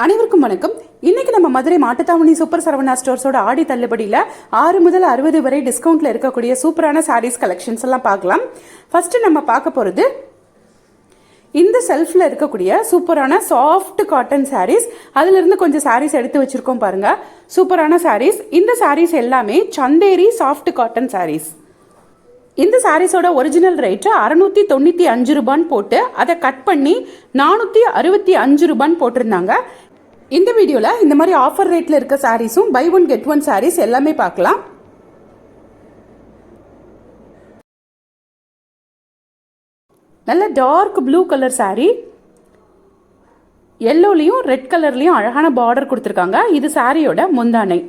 அனைவருக்கும் வணக்கம். இன்னைக்கு நம்ம மதுரை மாட்டுத்தாவணி சூப்பர் சரவணா ஸ்டோர்ஸோட ஆடி தள்ளுபடியில 6 முதல் 60 வரை டிஸ்கவுண்ட்ல இருக்கக்கூடிய சூப்பரான சாரீஸ் கலெக்ஷன்ஸ் எல்லாம் பார்க்கலாம். ஃபர்ஸ்ட் நம்ம பார்க்க போறது இந்த செல்ஃப்ல இருக்கக்கூடிய சூப்பரான சாஃப்ட் காட்டன் சாரீஸ். அதுல இருந்து கொஞ்சம் சாரீஸ் எடுத்து வச்சிருக்கோம் பாருங்க. சூப்பரான சாரீஸ். இந்த சாரீஸ் எல்லாமே சந்தேரி சாஃப்ட் காட்டன் சாரீஸ். இந்த சாரீஸோட ஒரிஜினல் ரேட்டு 695 ரூபான்னு போட்டு அதை கட் பண்ணி 465 ரூபான்னு போட்டிருந்தாங்க. இந்த வீடியோவில் இந்த மாதிரி ஆஃபர் ரேட்டில் இருக்க சாரீஸும் buy one get one saris எல்லாமே பார்க்கலாம். நல்ல டார்க் ப்ளூ கலர் சாரீ, எல்லோலையும் ரெட் கலர்லையும் அழகான பார்டர் கொடுத்துருக்காங்க. இது சாரியோட முந்தானை.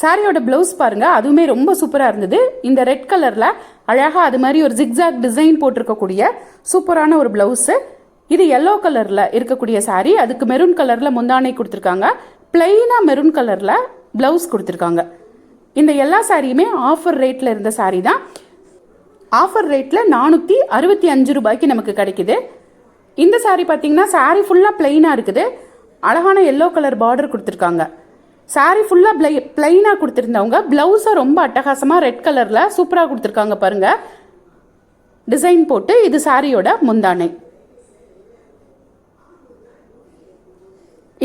சாரியோட பிளவுஸ் பாருங்க, அதுவுமே ரொம்ப சூப்பராக இருந்தது. இந்த ரெட் கலர்ல அழகா அது மாதிரி ஒரு ஜிக்ஸாக் டிசைன் போட்டிருக்கக்கூடிய சூப்பரான ஒரு பிளவுஸ். இது எல்லோ கலர்ல இருக்கக்கூடிய சாரி, அதுக்கு மெரூன் கலர்ல முந்தானை கொடுத்துருக்காங்க. பிளெயினா மெரூன் கலர்ல பிளவுஸ் கொடுத்துருக்காங்க. இந்த எல்லா சாரியுமே ஆஃபர் ரேட்ல இருந்த சாரி தான். ஆஃபர் ரேட்ல 465 ரூபாய்க்கு நமக்கு கிடைக்குது. இந்த சாரி பார்த்தீங்கன்னா சாரி ஃபுல்லா பிளெயினா இருக்குது. அழகான எல்லோ கலர் பார்டர் கொடுத்துருக்காங்க. சாரி ஃபுல்லா பிளைனா கொடுத்துருந்தவங்க பிளவுஸை ரொம்ப அட்டகாசமா ரெட் கலர்ல சூப்பரா கொடுத்துருக்காங்க பாருங்க, டிசைன் போட்டு. இது சாரியோட முந்தானை.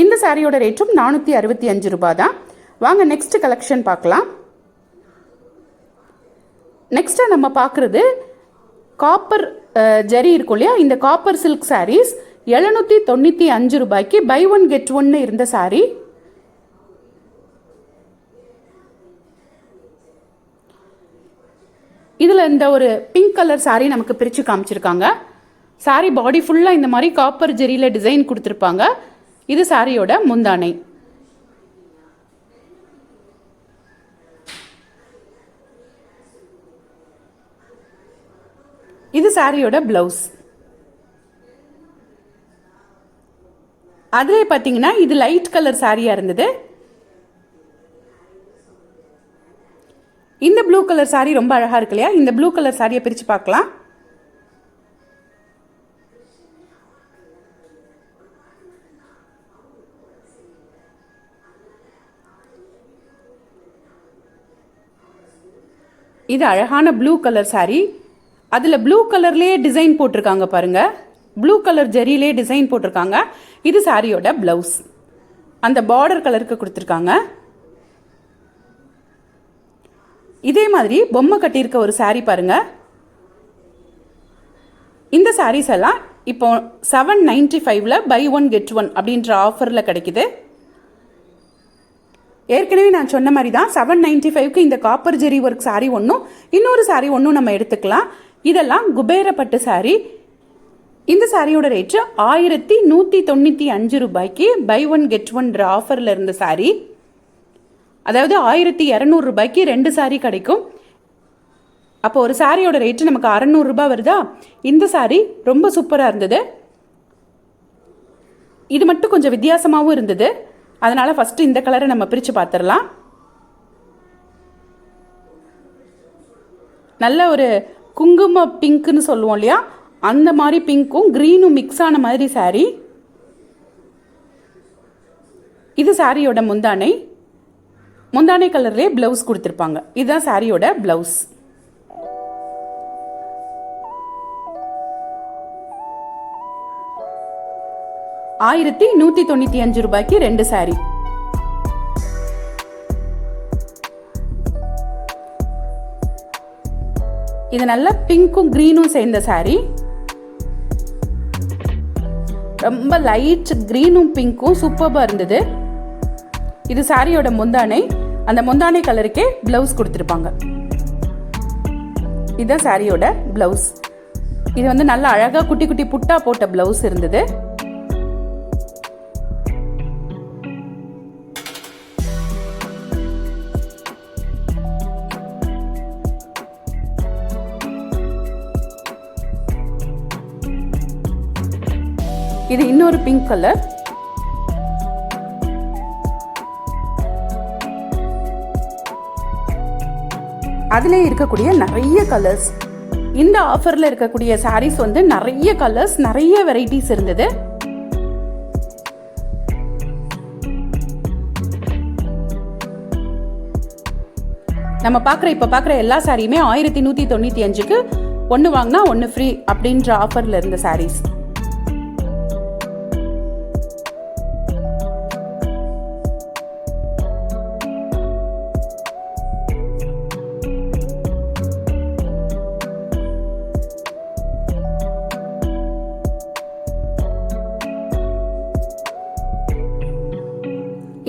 இந்த சாரியோட ரேட்டும் 465 ரூபாய் தான். வாங்க நெக்ஸ்ட் கலெக்ஷன் பார்க்கலாம். நெக்ஸ்ட் நம்ம பார்க்கறது காப்பர் ஜரி இருக்கும் இல்லையா, இந்த காப்பர் சில்க் சாரீஸ் 795 ரூபாய்க்கு பை ஒன் கெட் ஒன்னு இருந்த சாரி. இதில் இந்த ஒரு பிங்க் கலர் சாரீ நமக்கு பிரித்து காமிச்சிருக்காங்க. சாரீ பாடி ஃபுல்லாக இந்த மாதிரி காப்பர் ஜெரியில் டிசைன் கொடுத்துருப்பாங்க. இது சாரியோட முந்தானை. இது சாரியோட பிளவுஸ். அதிலே பார்த்தீங்கன்னா இது லைட் கலர் சாரியா இருந்தது. இந்த ப்ளூ கலர் சாரி ரொம்ப அழகா இருக்கு இல்லையா, இந்த ப்ளூ கலர் சாரியை பிரிச்சு பார்க்கலாம். இது அழகான ப்ளூ கலர் சாரி. அதுல ப்ளூ கலர்லயே டிசைன் போட்டிருக்காங்க பாருங்க, ப்ளூ கலர் ஜெரியிலே டிசைன் போட்டிருக்காங்க. இது சாரியோட பிளவுஸ். அந்த பார்டர் கலருக்கு கொடுத்துருக்காங்க. இதே மாதிரி பொம்மை கட்டியிருக்க ஒரு சாரீ பாருங்க. இந்த சாரீஸ் எல்லாம் இப்போ 795ல பை ஒன் கெட் ஒன் அப்படின்ற ஆஃபர்ல கிடைக்குது. ஏற்கனவே நான் சொன்ன மாதிரி தான் 795க்கு இந்த காப்பர் ஜெரி ஒர்க் சாரீ ஒன்றும் இன்னொரு சாரீ ஒன்றும் நம்ம எடுத்துக்கலாம். இதெல்லாம் குபேரப்பட்டு சாரீ. இந்த சாரியோட ரேட்டு 1195 ரூபாய்க்கு பை ஒன் கெட் ஒன்ற ஆஃபர்ல இருந்த சாரீ. அதாவது 1200 ரூபாய்க்கு 2 சாரி கிடைக்கும். அப்போ ஒரு சாரியோட ரேட்டு நமக்கு 600 ரூபாய் வருதா. இந்த சாரி ரொம்ப சூப்பரா இருந்தது. இது மட்டும் கொஞ்சம் வித்தியாசமாகவும் இருந்தது. அதனால ஃபர்ஸ்ட் இந்த கலரை நம்ம பிரிச்சு பார்த்துடலாம். நல்ல ஒரு குங்கும பிங்க்னு சொல்லுவோம் இல்லையா, அந்த மாதிரி பிங்க்கும் கிரீனும் மிக்ஸ் ஆன மாதிரி சாரி. இது சாரியோட முந்தானை. முந்தானை கலர்லேயே பிளவுஸ் கொடுத்துருப்பாங்க. இதுதான் சாரியோட பிளவுஸ். ₹1195 ரூபாய்க்கு 2 சாரி. இது நல்ல பிங்க்கும் கிரீனும் சேர்ந்த சாரி. ரொம்ப லைட் கிரீனும் பிங்க்கும் சூப்பர்பா இருந்தது. இது சாரியோட முந்தானை. அந்த முந்தானை கலருக்கே பிளவுஸ் கொடுத்துருப்பாங்க. இதுதான் சாரியோட பிளவுஸ். இது வந்து நல்ல அழகா குட்டி குட்டி புட்டா போட்ட பிளவுஸ் இருந்தது. இது இன்னொரு பிங்க் கலர். அதிலே இருக்கக்கூடிய நிறைய கலர்ஸ். இந்த ஆஃபர்ல இருக்கக்கூடிய சாரீஸ் வந்து நிறைய கலர்ஸ், நிறைய வெரைட்டிஸ் இருந்தது. நம்ம இப்போ பார்க்குற எல்லா சாரியுமே 1195க்கு ஒன்று வாங்கினா ஒன்று ஃப்ரீ அப்படின்ற ஆஃபரில் இருந்த சாரீஸ்.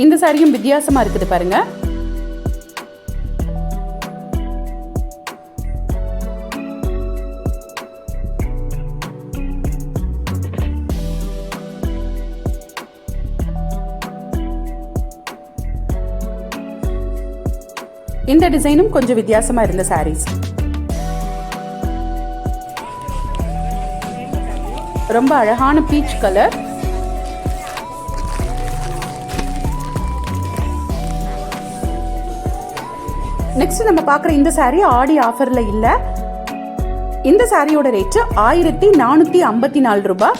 இந்த சாரியும் வித்தியாசமா இருக்குது பாருங்க. இந்த டிசைனும் கொஞ்சம் வித்தியாசமா இருந்த சாரீஸ். ரொம்ப அழகான பீச் கலர். நெக்ஸ்ட் நம்ம பார்க்குற இந்த சாரீ ஆடி ஆஃபர்ல இல்ல. இந்த சாரியோட ரேட் 1454 ரூபாய்.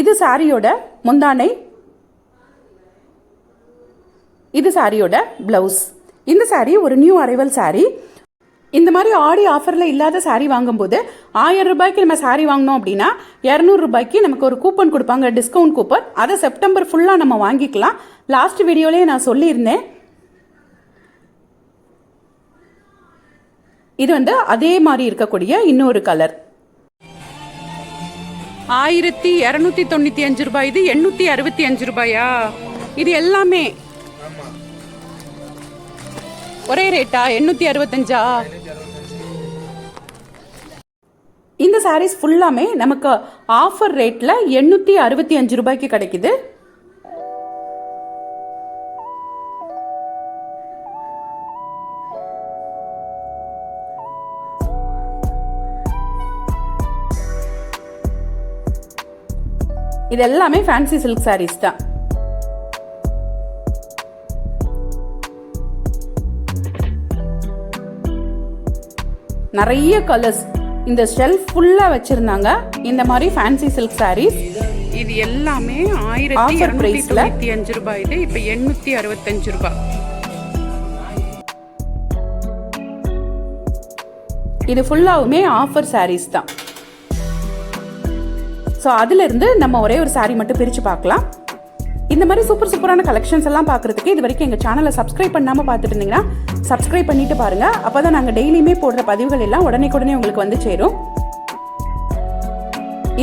இது சாரியோட முந்தானை, இது சாரியோட பிளவுஸ். இந்த சாரி ஒரு நியூ அரைவல் சாரி. இந்த மாதிரி ஆடி ஆஃபரில் இல்லாத சாரீ வாங்கும்போது 1000 ரூபாய்க்கு நம்ம சாரீ வாங்கினோம் அப்படின்னா 200 ரூபாய்க்கு நமக்கு ஒரு கூப்பன் கொடுப்பாங்க, டிஸ்கவுண்ட் கூப்பன். அதை செப்டம்பர் ஃபுல்லாக நம்ம வாங்கிக்கலாம். லாஸ்ட் வீடியோலேயே நான் சொல்லியிருந்தேன். இது அதே மாதிரி இருக்கக்கூடிய இன்னொரு கலர். 1295 ரூபாய். இது 865 ரூபாயா? இது எல்லாமே ஒரே ரேட்டா? 865. இந்த சாரீஸ் ஃபுல்லாமே நமக்கு ஆஃபர் ரேட்ல 865 ரூபாய்க்கு கிடைக்குது. இது எல்லாமே ஃபேன்சி சில்க் சாரீஸ் தான். நிறைய கலர்ஸ் இந்த ஷெல்ஃப் ஃபுல்லா வச்சிருந்தாங்க. இந்த மாதிரி ஃபேன்சி சில்க் சாரீஸ் இது எல்லாமே 1295 ரூபாய். இது இப்ப 865 ரூபாய். இது ஃபுல்லாவுமே ஆஃபர் சாரீஸ் தான். ஸோ அதிலிருந்து நம்ம ஒரே ஒரு சாரீ மட்டும் பிரித்து பார்க்கலாம். இந்த மாதிரி சூப்பரான கலெக்ஷன்ஸ் எல்லாம் பார்க்குறதுக்கு இது வரைக்கும் எங்கள் சேனலை சப்ஸ்கிரைப் பண்ணாமல் பார்த்துட்டு இருந்தீங்கன்னா சப்ஸ்கிரைப் பண்ணிட்டு பாருங்க. அப்போ தான் நாங்கள் டெய்லியுமே போடுற பதிவுகள் எல்லாம் உடனே உங்களுக்கு வந்து சேரும்.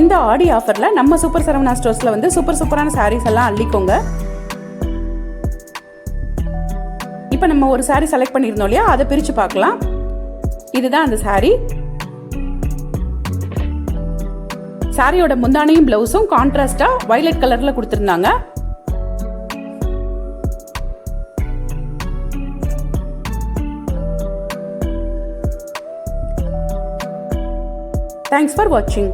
இந்த ஆடி ஆஃபரில் நம்ம சூப்பர் சரவணா ஸ்டோர்ஸில் சூப்பரான சாரீஸ் எல்லாம் அள்ளிக்கோங்க. இப்போ நம்ம ஒரு சாரீ செலக்ட் பண்ணியிருந்தோம் இல்லையா, அதை பிரித்து பார்க்கலாம். இதுதான் அந்த சாரீ. சாரியோட முந்தானையும் பிளவுஸும் கான்ட்ராஸ்டா வயலட் கலர்ல கொடுத்திருந்தாங்க. Thanks for watching.